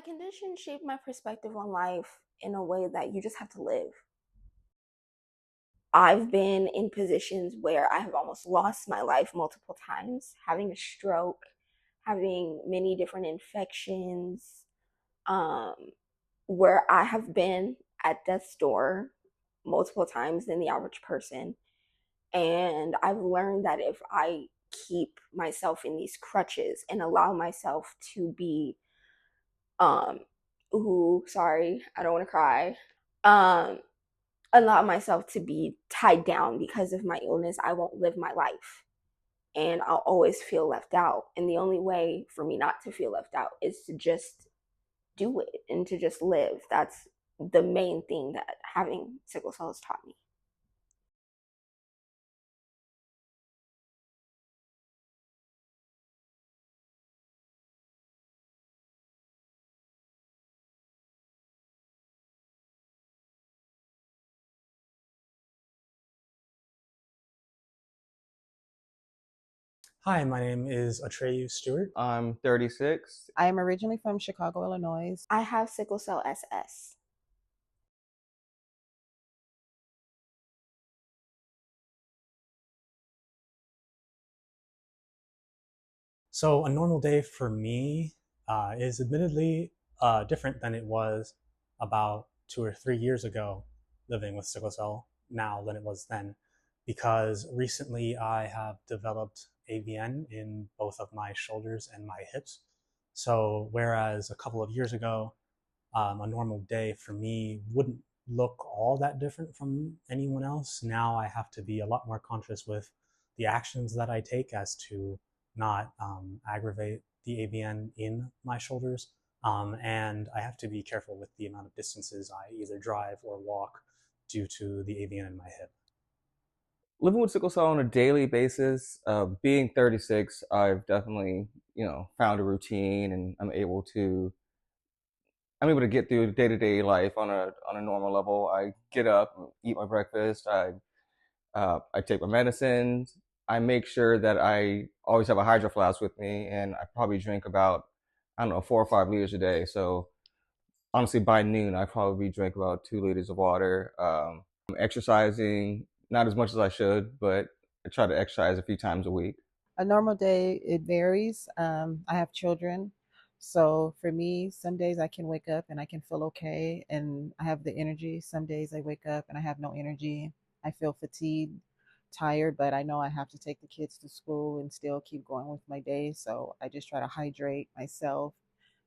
condition shaped my perspective on life in a way that you just have to live. I've been in positions where I have almost lost my life multiple times, having a stroke, having many different infections, um, where I have been at death's door multiple times than the average person. And I've learned that if I keep myself in these crutches and allow myself to be, um, ooh, sorry, I don't want to cry. Um, allow myself to be tied down because of my illness, I won't live my life. And I'll always feel left out. And the only way for me not to feel left out is to just do it and to just live. That's the main thing that having sickle cell has taught me. Hi, my name is Atreyu Stewart. I'm 36. I am originally from Chicago, Illinois. I have sickle cell SS. So, a normal day for me is admittedly different than it was about 2 or 3 years ago living with sickle cell now than it was then, because recently I have developed AVN in both of my shoulders and my hips. So, whereas a couple of years ago, a normal day for me wouldn't look all that different from anyone else. Now I have to be a lot more conscious with the actions that I take as to not aggravate the AVN in my shoulders. And I have to be careful with the amount of distances I either drive or walk due to the AVN in my hip. Living with sickle cell on a daily basis, being 36, I've definitely, found a routine, and I'm able to get through day to day life on a normal level. I get up, eat my breakfast, I take my medicines. I make sure that I always have a hydro flask with me, and I probably drink about, I don't know, 4 or 5 liters a day. So honestly, by noon, I probably drink about 2 liters of water. I'm exercising, not as much as I should, but I try to exercise a few times a week. A normal day, it varies. I have children. So for me, some days I can wake up and I can feel okay and I have the energy. Some days I wake up and I have no energy. I feel fatigued, tired, but I know I have to take the kids to school and still keep going with my day. So I just try to hydrate myself,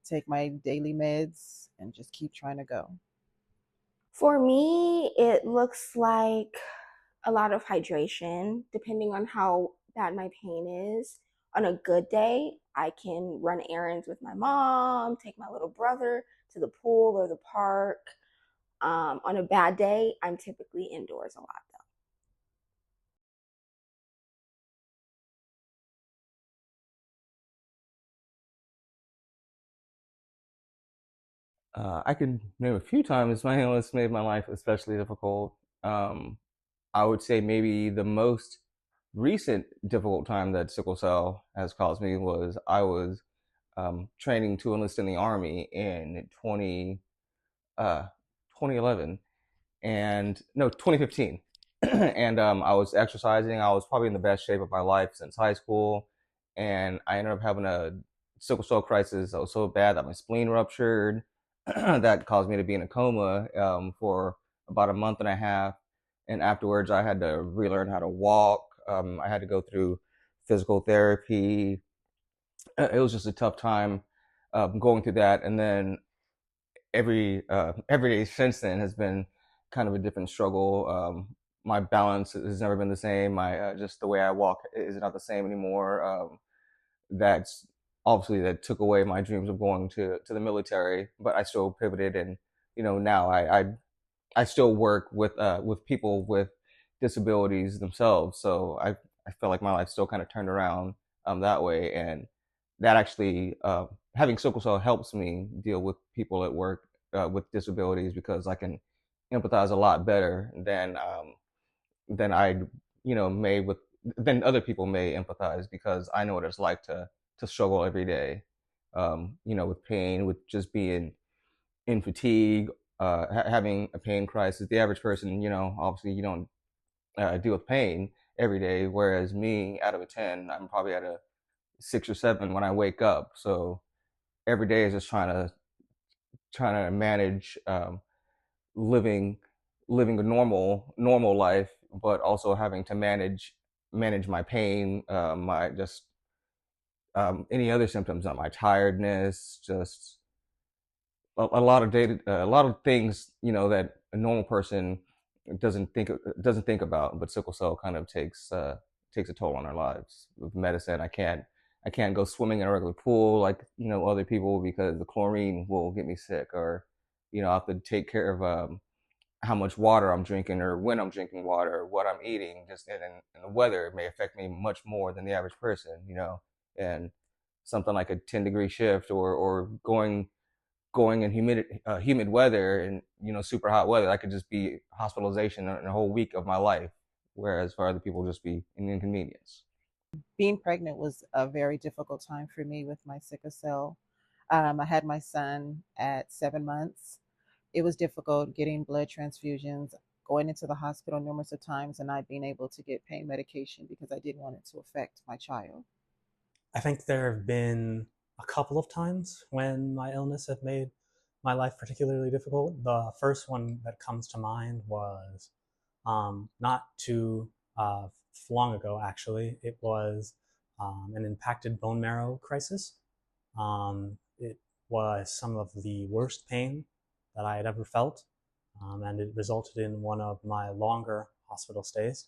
take my daily meds, and just keep trying to go. For me, it looks like a lot of hydration, depending on how bad my pain is. On a good day, I can run errands with my mom, take my little brother to the pool or the park. On a bad day, I'm typically indoors a lot though. I can name a few times my illness made my life especially difficult. Um, I would say maybe the most recent difficult time that sickle cell has caused me was I was training to enlist in the army in uh, 2011, and no, 2015. And I was exercising. I was probably in the best shape of my life since high school, and I ended up having a sickle cell crisis that was so bad that my spleen ruptured. That caused me to be in a coma for about a month and a half, and afterwards I had to relearn how to walk. I had to go through physical therapy. It was just a tough time going through that, and then every day since then has been kind of a different struggle. My balance has never been the same. My just the way I walk is not the same anymore. That's obviously that took away my dreams of going to the military, but I still pivoted, and now I still work with people with disabilities themselves. So I feel like my life still kind of turned around that way, and that actually having sickle cell helps me deal with people at work with disabilities because I can empathize a lot better than I may with than other people may empathize because I know what it's like to struggle every day. with pain, with just being in fatigue, having a pain crisis. The average person, obviously you don't deal with pain every day, whereas me, out of a 10, I'm probably at a 6 or 7 when I wake up. So every day is just trying to manage living living a normal life, but also having to manage my pain, my just any other symptoms, my tiredness, just a lot of data, a lot of things, that a normal person doesn't think about, but sickle cell kind of takes a toll on our lives. With medicine, I can't go swimming in a regular pool like other people because the chlorine will get me sick, or I have to take care of how much water I'm drinking, or when I'm drinking water, or what I'm eating. Just and the weather may affect me much more than the average person, and something like a 10-degree shift, or going in humid weather, and super hot weather, that could just be hospitalization in a whole week of my life. Whereas for other people, just be an inconvenience. Being pregnant was a very difficult time for me with my sickle cell. I had my son at 7 months. It was difficult getting blood transfusions, going into the hospital numerous of times, and not being able to get pain medication because I didn't want it to affect my child. I think there have been a couple of times when my illness had made my life particularly difficult. The first one that comes to mind was not too long ago, actually. It was an impacted bone marrow crisis. It was some of the worst pain that I had ever felt, and it resulted in one of my longer hospital stays.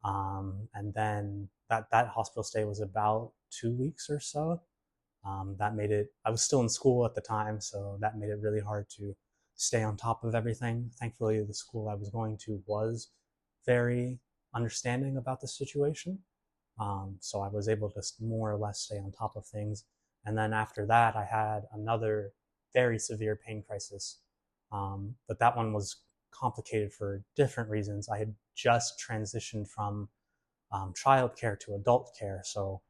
And then that hospital stay was about 2 weeks or so. That made it. I was still in school at the time, so that made it really hard to stay on top of everything. Thankfully, the school I was going to was very understanding about the situation, so I was able to more or less stay on top of things. And then after that, I had another very severe pain crisis, but that one was complicated for different reasons. I had just transitioned from childcare to adult care, so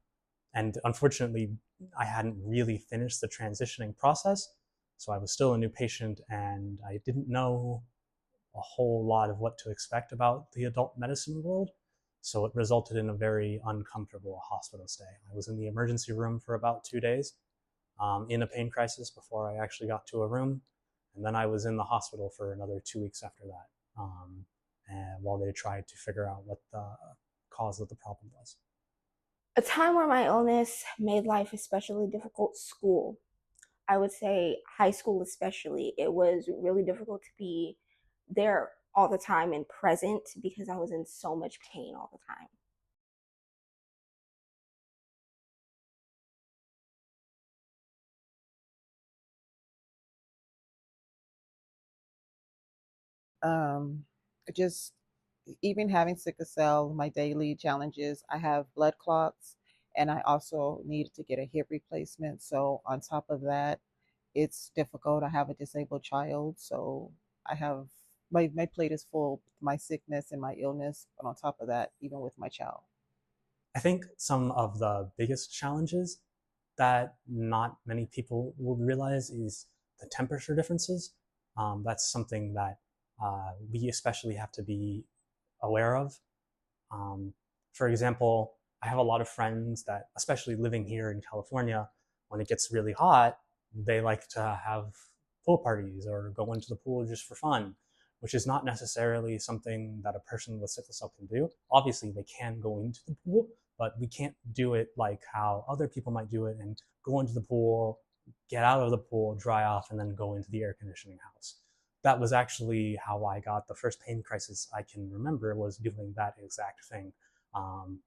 and unfortunately, I hadn't really finished the transitioning process, so I was still a new patient, and I didn't know a whole lot of what to expect about the adult medicine world. So it resulted in a very uncomfortable hospital stay. I was in the emergency room for about 2 days, in a pain crisis before I actually got to a room. And then I was in the hospital for another 2 weeks after that, and while they tried to figure out what the cause of the problem was. A time where my illness made life especially difficult, school. I would say high school especially. It was really difficult to be there all the time and present because I was in so much pain all the time. Um, just even having sickle cell, my daily challenges, I have blood clots and I also needed to get a hip replacement. So, on top of that, it's difficult. I have a disabled child. So, I have my plate is full with my sickness and my illness. But on top of that, even with my child. I think some of the biggest challenges that not many people will realize is the temperature differences. That's something that we especially have to be aware of. Um, for example, I have a lot of friends that, especially living here in California, when it gets really hot, they like to have pool parties or go into the pool just for fun, which is not necessarily something that a person with sickle cell can do. Obviously, they can go into the pool, but we can't do it like how other people might do it and go into the pool, get out of the pool, dry off, and then go into the air conditioning house. That was actually how I got the first pain crisis I can remember, was doing that exact thing. Um,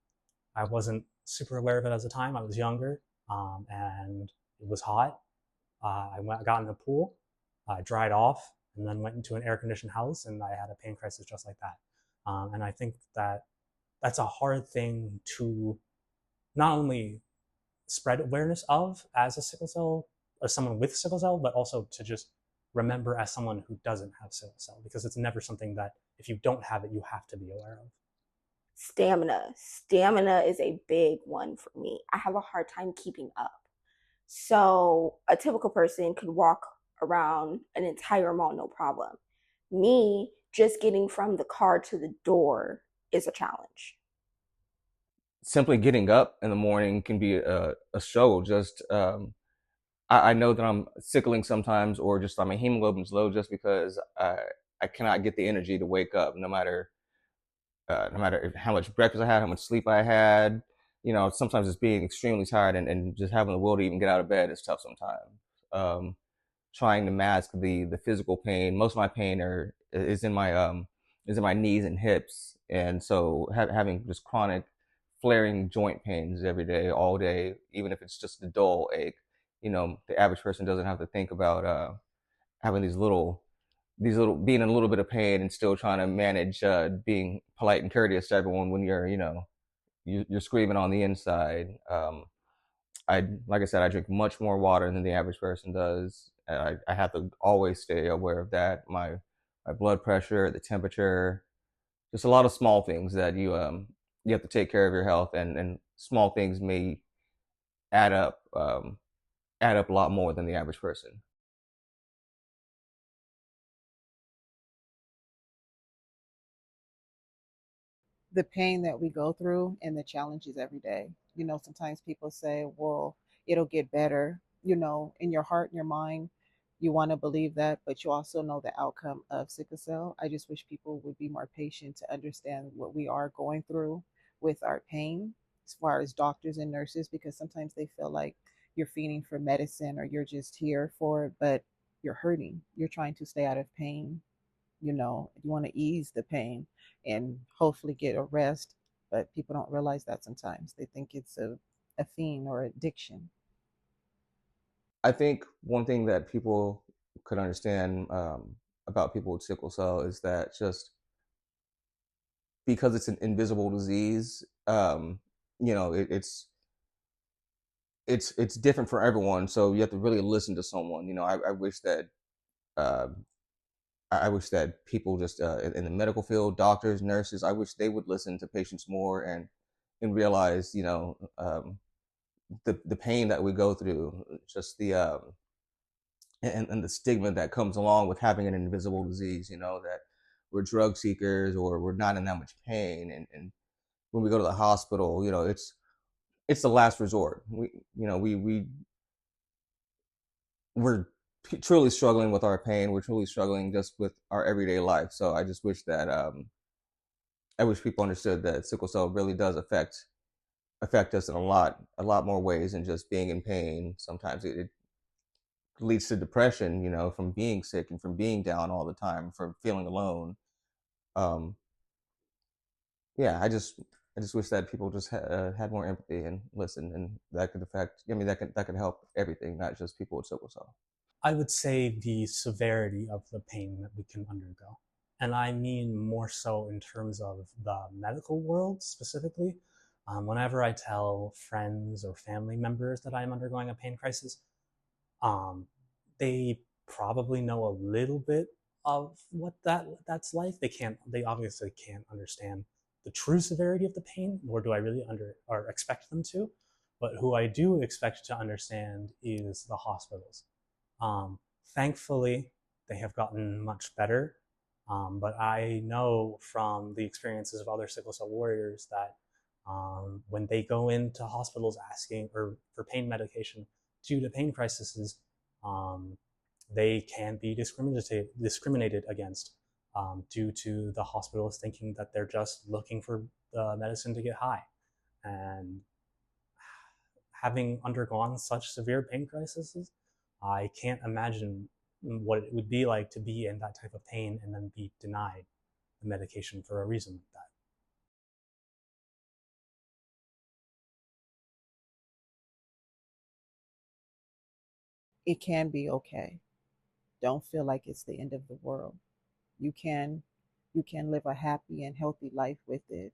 I wasn't super aware of it at the time. I was younger, and it was hot. I got in the pool, dried off, and then went into an air conditioned house, and I had a pain crisis just like that. And I think that that's a hard thing to not only spread awareness of as a sickle cell, or someone with sickle cell, but also to just remember as someone who doesn't have sickle cell, because it's never something that if you don't have it, you have to be aware of. Stamina. Stamina is a big one for me. I have a hard time keeping up. So a typical person could walk around an entire mall no problem. Me, just getting from the car to the door is a challenge. Simply getting up in the morning can be a struggle. Just I know that I'm sickling sometimes, or just my hemoglobin's low, just because I cannot get the energy to wake up, no matter how much breakfast I had, how much sleep I had. Sometimes it's being extremely tired, and just having the will to even get out of bed is tough sometimes. Um, Trying to mask the physical pain. Most of my pain is in my knees and hips, and so having just chronic flaring joint pains every day, all day, even if it's just a dull ache. The average person doesn't have to think about having these little being in a little bit of pain and still trying to manage being polite and courteous to everyone when you're screaming on the inside. I Like I said, I drink much more water than the average person does. I have to always stay aware of that. My blood pressure, the temperature, just a lot of small things that you have to take care of your health, and small things may add up add up a lot more than the average person. The pain that we go through and the challenges every day. Sometimes people say, well, it'll get better. In your heart and your mind, you want to believe that, but you also know the outcome of sickle cell. I just wish people would be more patient to understand what we are going through with our pain, as far as doctors and nurses, because sometimes they feel like you're feeding for medicine or you're just here for it, but you're hurting. You're trying to stay out of pain. You want to ease the pain and hopefully get a rest, but people don't realize that. Sometimes they think it's a fiend or addiction. I think one thing that people could understand about people with sickle cell is that, just because it's an invisible disease, it's different for everyone. So you have to really listen to someone. I wish that uh, I wish that people just in the medical field, doctors, nurses, I wish they would listen to patients more, and realize, the pain that we go through, just and the stigma that comes along with having an invisible disease. That we're drug seekers, or we're not in that much pain, and when we go to the hospital, it's the last resort. We're truly struggling with our pain. We're truly struggling just with our everyday life. So I just wish that I wish people understood that sickle cell really does affect us in a lot more ways than just being in pain. Sometimes it leads to depression, from being sick and from being down all the time, from feeling alone. Um, yeah, I just wish that people just had more empathy and listen, and that could affect. I mean, that could help everything, not just people with sickle cell. I would say the severity of the pain that we can undergo. And I mean more so in terms of the medical world specifically. Whenever I tell friends or family members that I'm undergoing a pain crisis, um, they probably know a little bit of what that's like. They obviously can't understand the true severity of the pain, nor do I really expect them to. But who I do expect to understand is the hospitals. Thankfully, they have gotten much better. But I know from the experiences of other sickle cell warriors that when they go into hospitals asking for pain medication due to pain crises, um, they can be discriminated against due to the hospitals thinking that they're just looking for the medicine to get high. And having undergone such severe pain crises, I can't imagine what it would be like to be in that type of pain and then be denied the medication for a reason like that. It can be okay. Don't feel like it's the end of the world. You can you can live a happy and healthy life with it,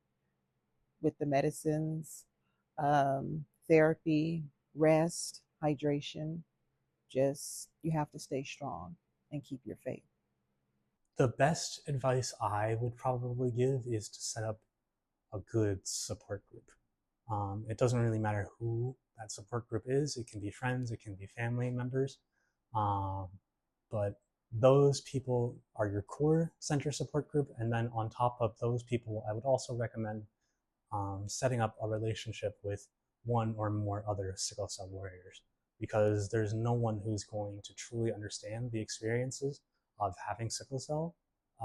with the medicines, therapy, rest, hydration. Just you have to stay strong and keep your faith. The best advice I would probably give is to set up a good support group. It doesn't really matter who that support group is. It can be friends, it can be family members, um, but those people are your core center support group. And then on top of those people, I would also recommend setting up a relationship with one or more other sickle cell warriors, because there's no one who's going to truly understand the experiences of having sickle cell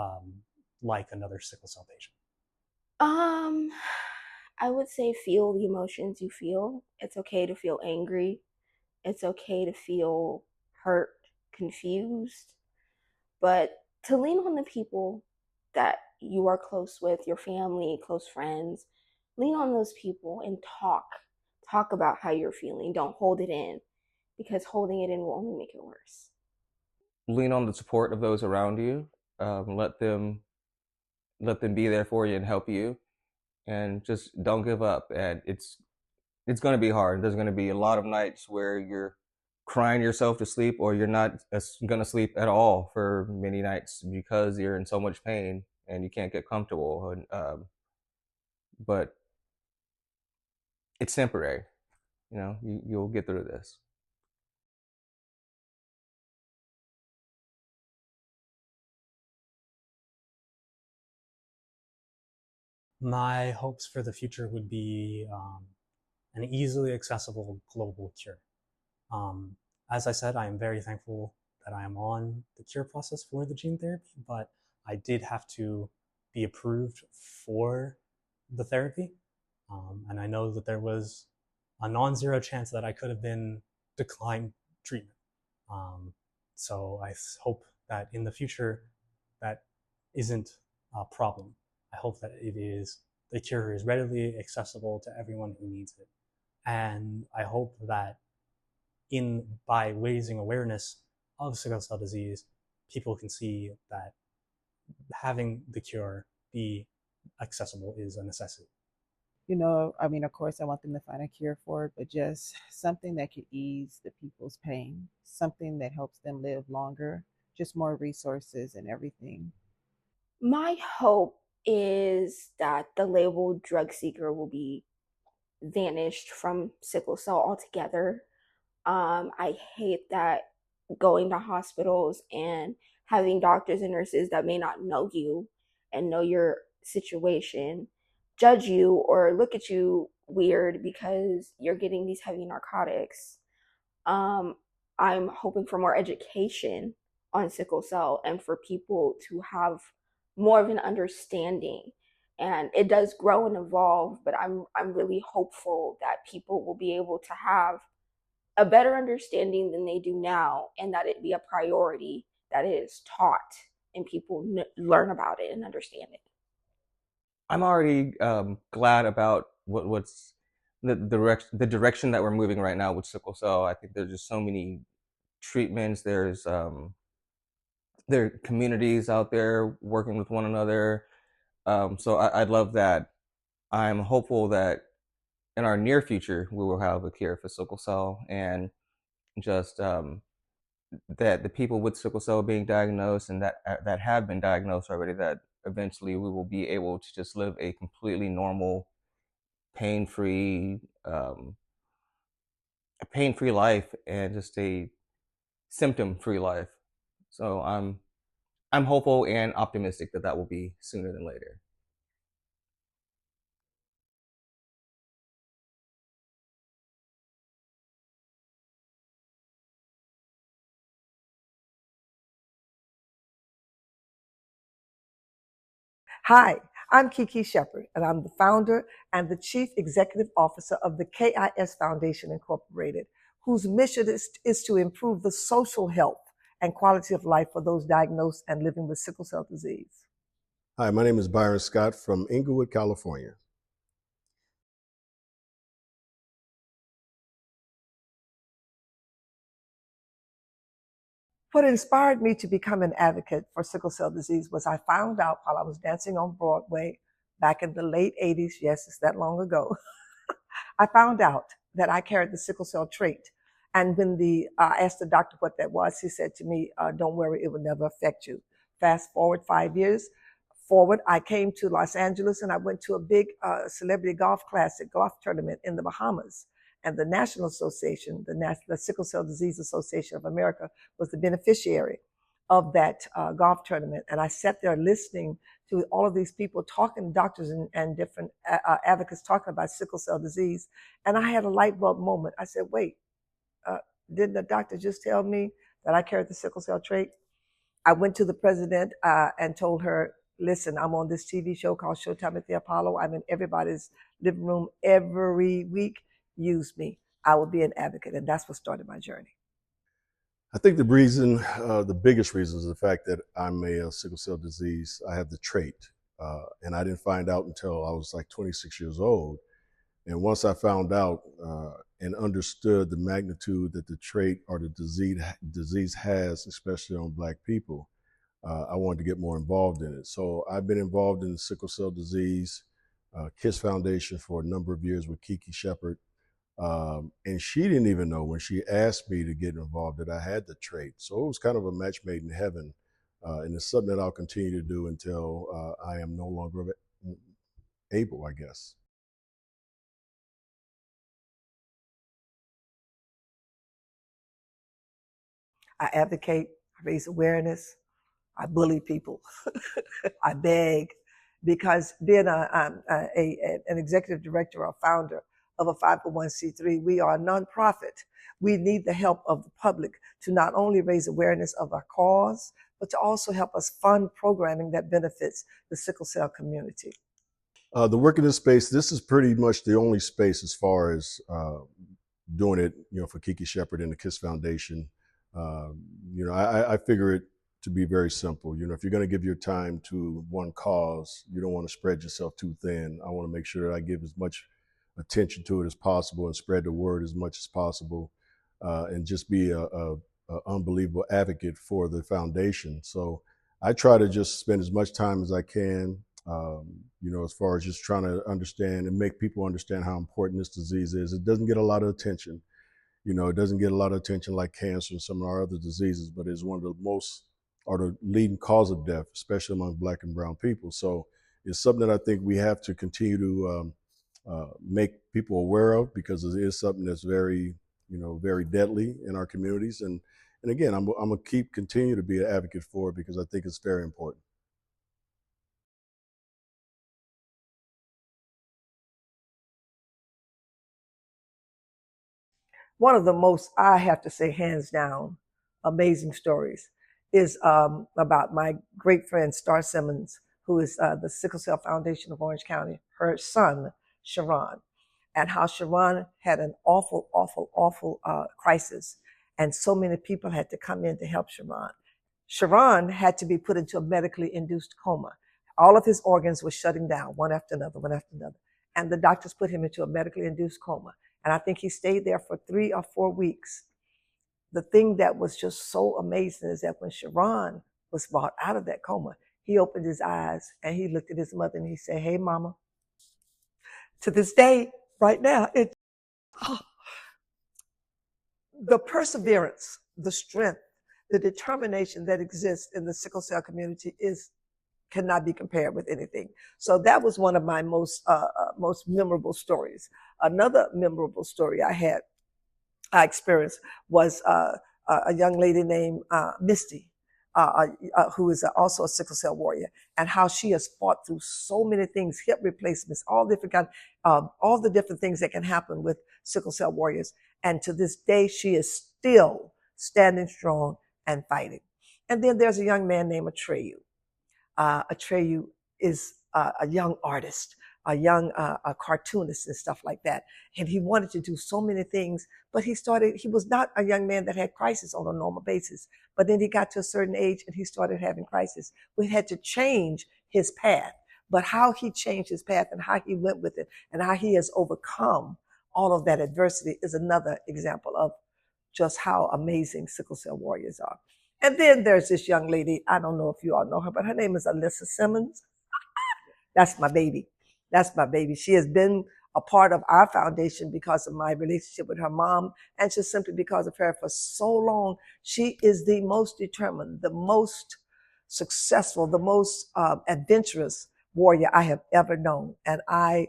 um, like another sickle cell patient. Um, I would say feel the emotions you feel. It's okay to feel angry. It's okay to feel hurt, confused, but to lean on the people that you are close with, your family, close friends, lean on those people and talk. Talk about how you're feeling. Don't hold it in, because holding it in will only make it worse. Lean on the support of those around you. Let them be there for you and help you, and just don't give up. And it's going to be hard. There's going to be a lot of nights where you're crying yourself to sleep, or you're not going to sleep at all for many nights because you're in so much pain and you can't get comfortable. And, but it's temporary. You'll get through this. My hopes for the future would be an easily accessible global cure. Um, as I said, I am very thankful that I am on the cure process for the gene therapy, but I did have to be approved for the therapy. And I know that there was a non-zero chance that I could have been declined treatment. Um, so I hope that in the future that isn't a problem. I hope that the cure is readily accessible to everyone who needs it. And I hope that by raising awareness of sickle cell disease, people can see that having the cure be accessible is a necessity. I mean, of course, I want them to find a cure for it, but just something that could ease the people's pain, something that helps them live longer, just more resources and everything. My hope is that the label drug seeker will be vanished from sickle cell altogether. I hate that going to hospitals and having doctors and nurses that may not know you and know your situation judge you or look at you weird because you're getting these heavy narcotics. Um, I'm hoping for more education on sickle cell and for people to have more of an understanding. And it does grow and evolve, but I'm really hopeful that people will be able to have a better understanding than they do now, and that it be a priority, that it is taught and people learn about it and understand it. I'm already glad about what's the direction that we're moving right now with sickle cell. I think there's just so many treatments. There are communities out there working with one another. So I love that. I'm hopeful that in our near future we will have a cure for sickle cell, and just that the people with sickle cell being diagnosed and that have been diagnosed already, that eventually we will be able to just live a completely normal, pain-free, pain-free life, and just a symptom-free life. So I'm hopeful and optimistic that that will be sooner than later. Hi, I'm Kiki Shepard, and I'm the founder and the Chief Executive Officer of the KIS Foundation Incorporated, whose mission is to improve the social health and quality of life for those diagnosed and living with sickle cell disease. Hi, my name is Byron Scott from Inglewood, California. What inspired me to become an advocate for sickle cell disease was I found out while I was dancing on Broadway back in the late 80s, yes, it's that long ago, I found out that I carried the sickle cell trait. And when I asked the doctor what that was, he said to me, don't worry, it will never affect you. Fast forward 5 years forward, I came to Los Angeles and I went to a big celebrity golf classic golf tournament in the Bahamas. And the National Association, the Sickle Cell Disease Association of America, was the beneficiary of that golf tournament. And I sat there listening to all of these people talking, doctors and different advocates talking about sickle cell disease. And I had a light bulb moment. I said, wait, didn't the doctor just tell me that I carried the sickle cell trait? I went to the president and told her, listen, I'm on this TV show called Showtime at the Apollo. I'm in everybody's living room every week. Use me. I will be an advocate. And that's what started my journey. I think the reason, the biggest reason is the fact that I'm a sickle cell disease. I have the trait. And I didn't find out until I was like 26 years old. And once I found out and understood the magnitude that the trait or the disease has, especially on Black people, I wanted to get more involved in it. So I've been involved in the sickle cell disease KISS Foundation for a number of years with Kiki Shepard. And she didn't even know when she asked me to get involved that I had the trait. So it was kind of a match made in heaven. And it's something that I'll continue to do until I am no longer able, I guess. I advocate, I raise awareness, I bully people, I beg, because being an executive director or founder of a 501c3, we are a nonprofit. We need the help of the public to not only raise awareness of our cause, but to also help us fund programming that benefits the sickle cell community. The work in this space, this is pretty much the only space as far as doing it, for Kiki Shepard and the KISS Foundation. I figure it to be very simple. If you're going to give your time to one cause, you don't want to spread yourself too thin. I want to make sure that I give as much attention to it as possible and spread the word as much as possible, and just be a unbelievable advocate for the foundation. So I try to just spend as much time as I can, as far as just trying to understand and make people understand how important this disease is. It doesn't get a lot of attention. It doesn't get a lot of attention like cancer and some of our other diseases, but it's one of the most, or the leading cause of death, especially among Black and brown people. So it's something that I think we have to continue to make people aware of, because it is something that's very, very deadly in our communities. And again, I'm gonna continue to be an advocate for it, because I think it's very important. One of the most, I have to say, hands down, amazing stories is about my great friend, Star Simmons, who is the Sickle Cell Foundation of Orange County, her son, Sharon, and how Sharon had an awful, awful, awful crisis. And so many people had to come in to help Sharon. Sharon had to be put into a medically induced coma. All of his organs were shutting down, one after another, one after another. And the doctors put him into a medically induced coma. And I think he stayed there for 3 or 4 weeks. The thing that was just so amazing is that when Sharon was brought out of that coma, he opened his eyes and he looked at his mother and he said, "Hey, mama." To this day, right now, the perseverance, the strength, the determination that exists in the sickle cell community cannot be compared with anything. So that was one of my most memorable stories. Another memorable story I experienced was a young lady named Misty, who is also a sickle cell warrior, and how she has fought through so many things, hip replacements, all the different things that can happen with sickle cell warriors. And to this day, she is still standing strong and fighting. And then there's a young man named Atreyu. Atreyu is a young artist, a young cartoonist and stuff like that. And he wanted to do so many things, but he was not a young man that had crisis on a normal basis. But then he got to a certain age and he started having crisis. We had to change his path. But how he changed his path and how he went with it and how he has overcome all of that adversity is another example of just how amazing sickle cell warriors are. And then there's this young lady, I don't know if you all know her, but her name is Alyssa Simmons. That's my baby. That's my baby. She has been a part of our foundation because of my relationship with her mom, and just simply because of her for so long. She is the most determined, the most successful, the most adventurous warrior I have ever known. And I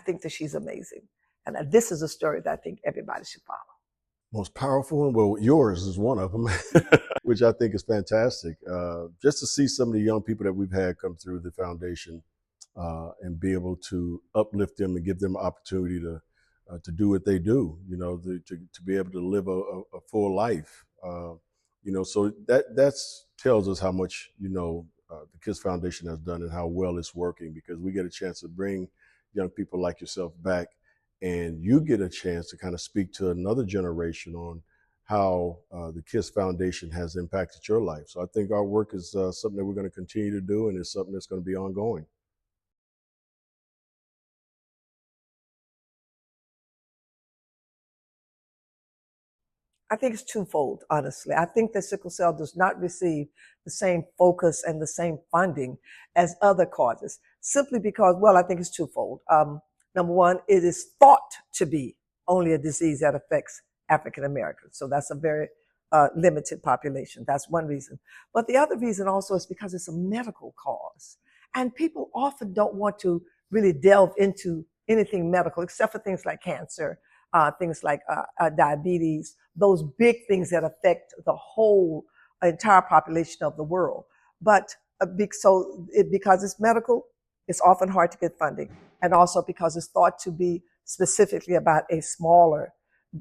think that she's amazing. And this is a story that I think everybody should follow. Most powerful one? Well, yours is one of them, which I think is fantastic. Just to see some of the young people that we've had come through the foundation and be able to uplift them and give them an opportunity to do what they do, to be able to live a full life. So that's tells us how much, the Kids Foundation has done and how well it's working, because we get a chance to bring young people like yourself back, and you get a chance to kind of speak to another generation on how the Kids Foundation has impacted your life. So I think our work is something that we're going to continue to do, and it's something that's going to be ongoing. I think it's twofold, honestly. I think that sickle cell does not receive the same focus and the same funding as other causes, simply because, well, I think it's twofold. Number one, it is thought to be only a disease that affects African Americans. So that's a very limited population. That's one reason. But the other reason also is because it's a medical cause. And people often don't want to really delve into anything medical, except for things like cancer, things like diabetes, those big things that affect the whole entire population of the world. But because it's medical, it's often hard to get funding. And also because it's thought to be specifically about a smaller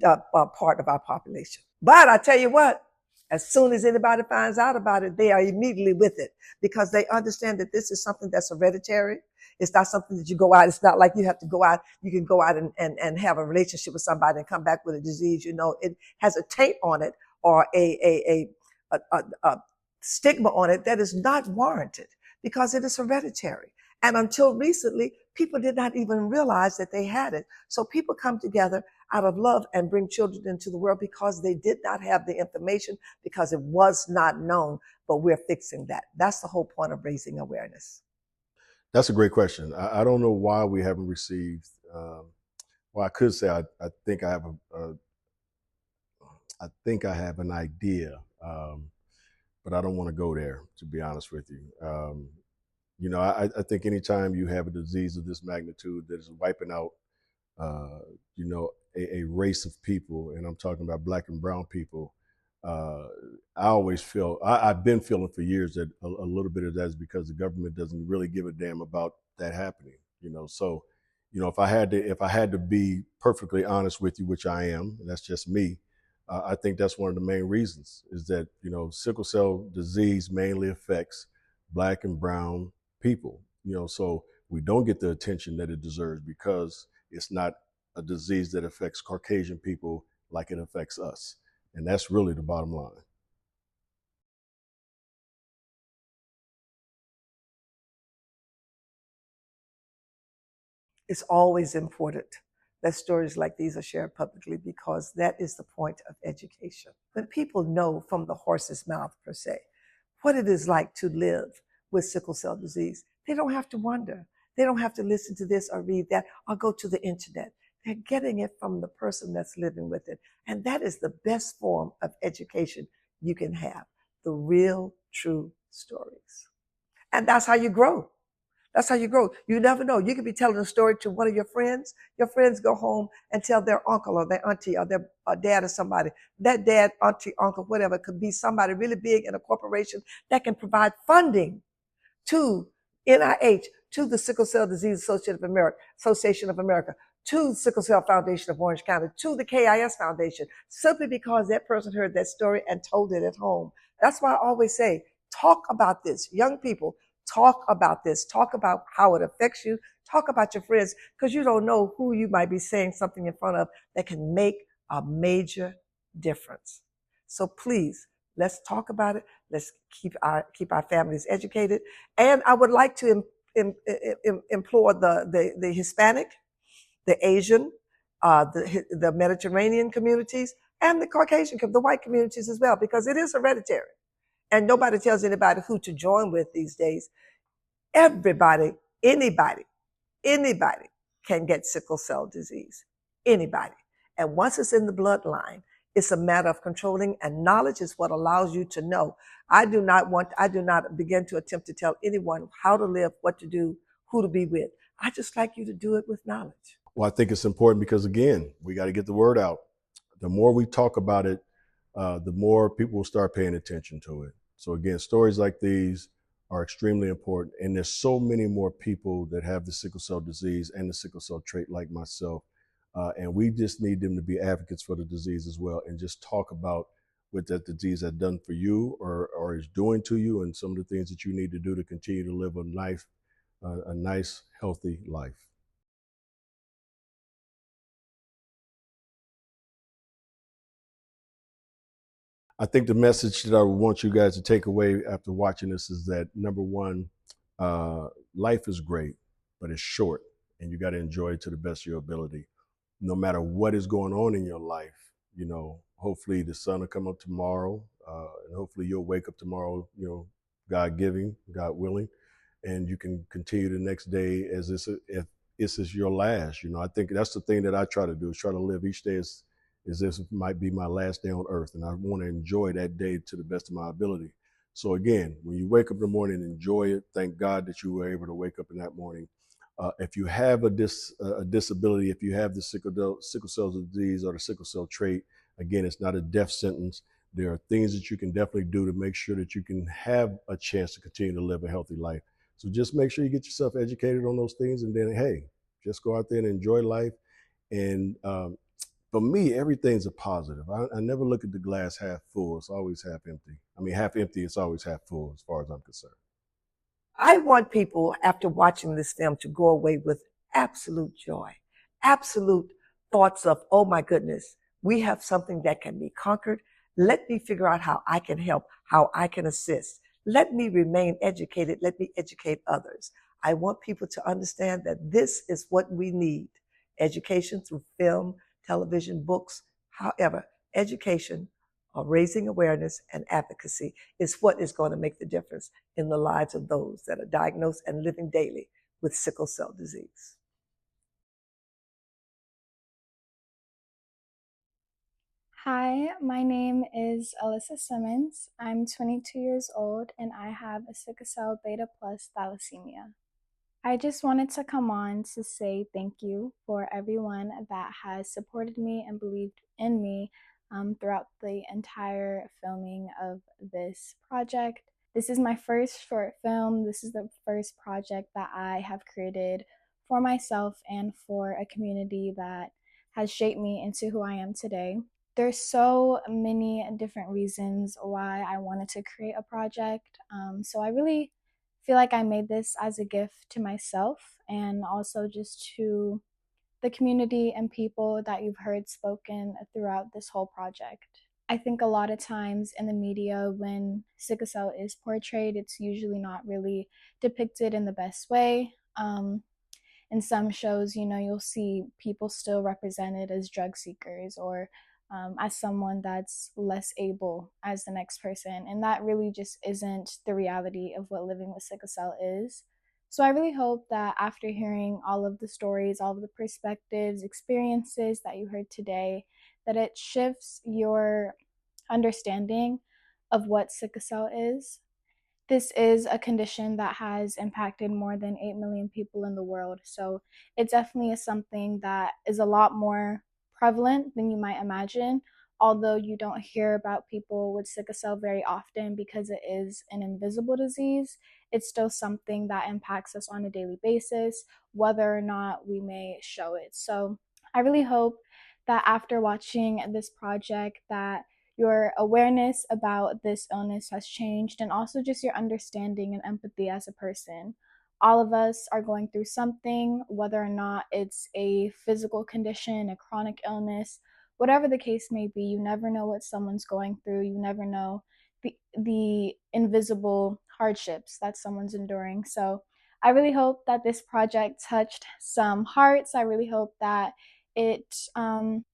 part of our population. But I tell you what, as soon as anybody finds out about it, they are immediately with it, because they understand that this is something that's hereditary. It's not something that you go out. It's not like you have to go out. You can go out and have a relationship with somebody and come back with a disease. It has a taint on it, or a stigma on it that is not warranted, because it is hereditary. And until recently, people did not even realize that they had it. So people come together out of love and bring children into the world because they did not have the information, because it was not known. But we're fixing that. That's the whole point of raising awareness. That's a great question. I don't know why we haven't received. Well, I could say I think I have an idea, but I don't want to go there, to be honest with you. I think anytime you have a disease of this magnitude that is wiping out, a race of people, and I'm talking about Black and brown people, I always feel, I've been feeling for years that a little bit of that is because the government doesn't really give a damn about that happening. So, if I had to be perfectly honest with you, which I am, and that's just me, I think that's one of the main reasons, is that, sickle cell disease mainly affects Black and brown people, so we don't get the attention that it deserves, because it's not a disease that affects Caucasian people like it affects us. And that's really the bottom line. It's always important that stories like these are shared publicly, because that is the point of education. When people know from the horse's mouth, per se, what it is like to live with sickle cell disease, they don't have to wonder. They don't have to listen to this or read that or go to the internet. They're getting it from the person that's living with it. And that is the best form of education you can have, the real, true stories. And that's how you grow. That's how you grow. You never know. You could be telling a story to one of your friends. Your friends go home and tell their uncle or their auntie or their dad or somebody. That dad, auntie, uncle, whatever, could be somebody really big in a corporation that can provide funding to NIH, to the Sickle Cell Disease Association of America, to the Sickle Cell Foundation of Orange County, to the KIS Foundation, simply because that person heard that story and told it at home. That's why I always say, talk about this. Young people, talk about this. Talk about how it affects you. Talk about your friends, because you don't know who you might be saying something in front of that can make a major difference. So please, let's talk about it. Let's keep our families educated. And I would like to implore the Hispanic, the Asian, the Mediterranean communities, and the Caucasian, the white communities as well, because it is hereditary. And nobody tells anybody who to join with these days. Everybody, anybody can get sickle cell disease. Anybody. And once it's in the bloodline, it's a matter of controlling, and knowledge is what allows you to know. I do not begin to attempt to tell anyone how to live, what to do, who to be with. I just like you to do it with knowledge. Well, I think it's important because, again, we got to get the word out. The more we talk about it, the more people will start paying attention to it. So, again, stories like these are extremely important. And there's so many more people that have the sickle cell disease and the sickle cell trait like myself. And we just need them to be advocates for the disease as well and just talk about what that disease has done for you or is doing to you and some of the things that you need to do to continue to live a nice, healthy life. I think the message that I want you guys to take away after watching this is that, number one, uh, life is great, but it's short, and you got to enjoy it to the best of your ability. No matter what is going on in your life, hopefully the sun will come up tomorrow, and hopefully you'll wake up tomorrow, God giving, God willing, and you can continue the next day as if this is your last. I think that's the thing that I try to do, is try to live each day as this might be my last day on earth, and I want to enjoy that day to the best of my ability. So again, when you wake up in the morning, enjoy it. Thank God that you were able to wake up in that morning. If you have a disability, if you have the sickle cell disease or the sickle cell trait, again, it's not a death sentence. There are things that you can definitely do to make sure that you can have a chance to continue to live a healthy life. So just make sure you get yourself educated on those things, and then, hey, just go out there and enjoy life. And for me, everything's a positive. I never look at the glass half full. It's always half empty. I mean, half empty, it's always half full as far as I'm concerned. I want people, after watching this film, to go away with absolute joy, absolute thoughts of, oh my goodness, we have something that can be conquered. Let me figure out how I can help, how I can assist. Let me remain educated. Let me educate others. I want people to understand that this is what we need. Education through film, television, books, however, education or raising awareness and advocacy is what is going to make the difference in the lives of those that are diagnosed and living daily with sickle cell disease. Hi, my name is Alyssa Simmons. I'm 22 years old and I have a sickle cell beta plus thalassemia. I just wanted to come on to say thank you for everyone that has supported me and believed in me throughout the entire filming of this project. This is my first short film. This is the first project that I have created for myself and for a community that has shaped me into who I am today. There's so many different reasons why I wanted to create a project. So I really feel like I made this as a gift to myself and also just to the community and people that you've heard spoken throughout this whole project. I think a lot of times in the media, when sickle cell is portrayed, it's usually not really depicted in the best way. In some shows, you'll see people still represented as drug seekers or as someone that's less able as the next person. And that really just isn't the reality of what living with sickle cell is. So I really hope that after hearing all of the stories, all of the perspectives, experiences that you heard today, that it shifts your understanding of what sickle cell is. This is a condition that has impacted more than 8 million people in the world. So it definitely is something that is a lot more prevalent than you might imagine. Although you don't hear about people with sickle cell very often because it is an invisible disease, it's still something that impacts us on a daily basis, whether or not we may show it. So I really hope that after watching this project that your awareness about this illness has changed and also just your understanding and empathy as a person. All of us are going through something, whether or not it's a physical condition, a chronic illness, whatever the case may be. You never know what someone's going through. You never know the invisible hardships that someone's enduring. So I really hope that this project touched some hearts. I really hope that it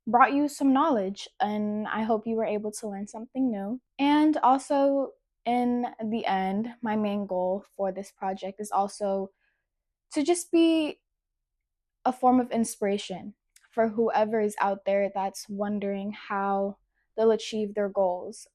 brought you some knowledge, and I hope you were able to learn something new. And also, in the end, my main goal for this project is also to just be a form of inspiration for whoever is out there that's wondering how they'll achieve their goals.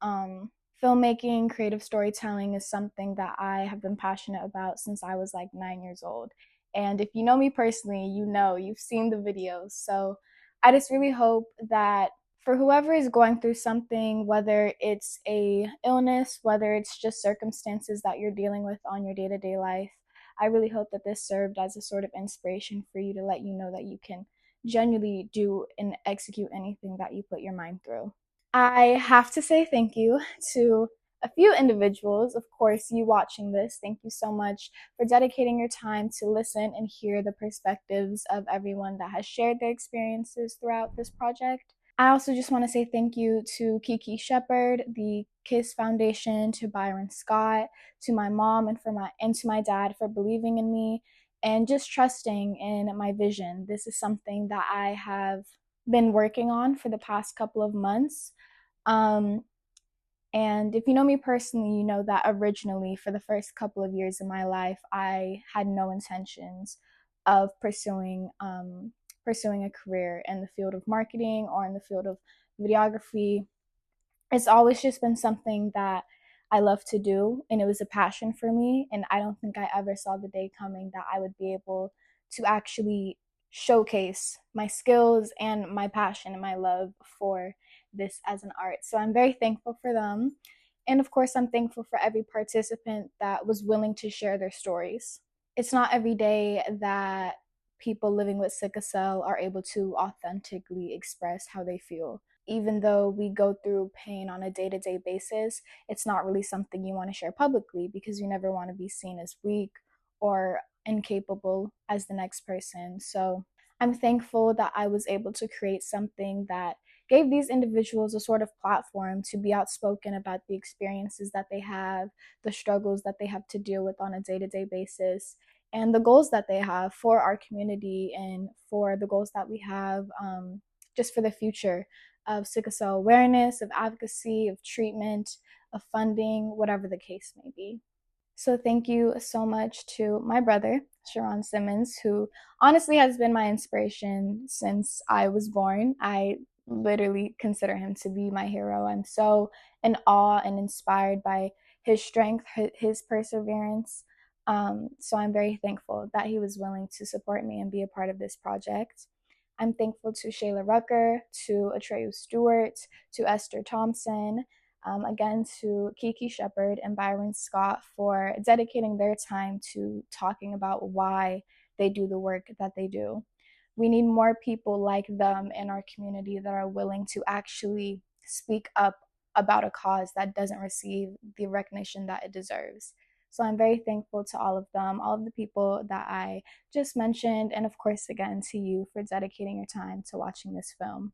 Filmmaking, creative storytelling is something that I have been passionate about since I was like 9 years old. And if you know me personally, you know, you've seen the videos. So I just really hope that for whoever is going through something, whether it's a illness, whether it's just circumstances that you're dealing with on your day-to-day life, I really hope that this served as a sort of inspiration for you to let you know that you can genuinely do and execute anything that you put your mind through. I have to say thank you to a few individuals. Of course, you watching this, thank you so much for dedicating your time to listen and hear the perspectives of everyone that has shared their experiences throughout this project. I also just want to say thank you to Kiki Shepard, the KISS Foundation, to Byron Scott, to my mom, and to my dad for believing in me and just trusting in my vision. This is something that I have been working on for the past couple of months. Um, and if you know me personally, you know that originally, for the first couple of years of my life, I had no intentions of pursuing a career in the field of marketing or in the field of videography. It's always just been something that I love to do, and it was a passion for me. And I don't think I ever saw the day coming that I would be able to actually showcase my skills and my passion and my love for this as an art. So I'm very thankful for them. And of course, I'm thankful for every participant that was willing to share their stories. It's not every day that people living with sickle cell are able to authentically express how they feel. Even though we go through pain on a day-to-day basis, it's not really something you want to share publicly because you never want to be seen as weak or incapable as the next person. So I'm thankful that I was able to create something that gave these individuals a sort of platform to be outspoken about the experiences that they have, the struggles that they have to deal with on a day-to-day basis, and the goals that they have for our community and for the goals that we have just for the future of sickle cell awareness, of advocacy, of treatment, of funding, whatever the case may be. So thank you so much to my brother, Sharon Simmons, who honestly has been my inspiration since I was born. I literally consider him to be my hero. I'm so in awe and inspired by his strength, his perseverance. So I'm very thankful that he was willing to support me and be a part of this project. I'm thankful to Shayla Rucker, to Atreyu Stewart, to Esther Thompson, again to Kiki Shepard and Byron Scott for dedicating their time to talking about why they do the work that they do. We need more people like them in our community that are willing to actually speak up about a cause that doesn't receive the recognition that it deserves. So I'm very thankful to all of them, all of the people that I just mentioned, and of course, again, to you for dedicating your time to watching this film.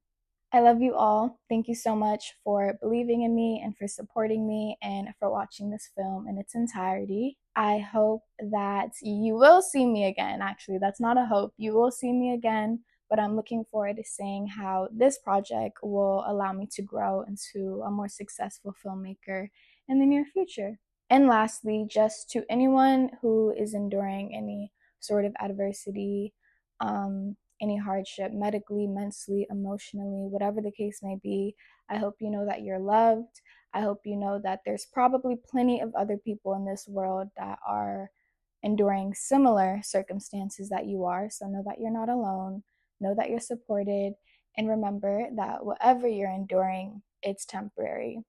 I love you all. Thank you so much for believing in me and for supporting me and for watching this film in its entirety. I hope that you will see me again. Actually, that's not a hope. You will see me again, but I'm looking forward to seeing how this project will allow me to grow into a more successful filmmaker in the near future. And lastly, just to anyone who is enduring any sort of adversity, any hardship, medically, mentally, emotionally, whatever the case may be, I hope you know that you're loved. I hope you know that there's probably plenty of other people in this world that are enduring similar circumstances that you are. So know that you're not alone, know that you're supported, and remember that whatever you're enduring, it's temporary.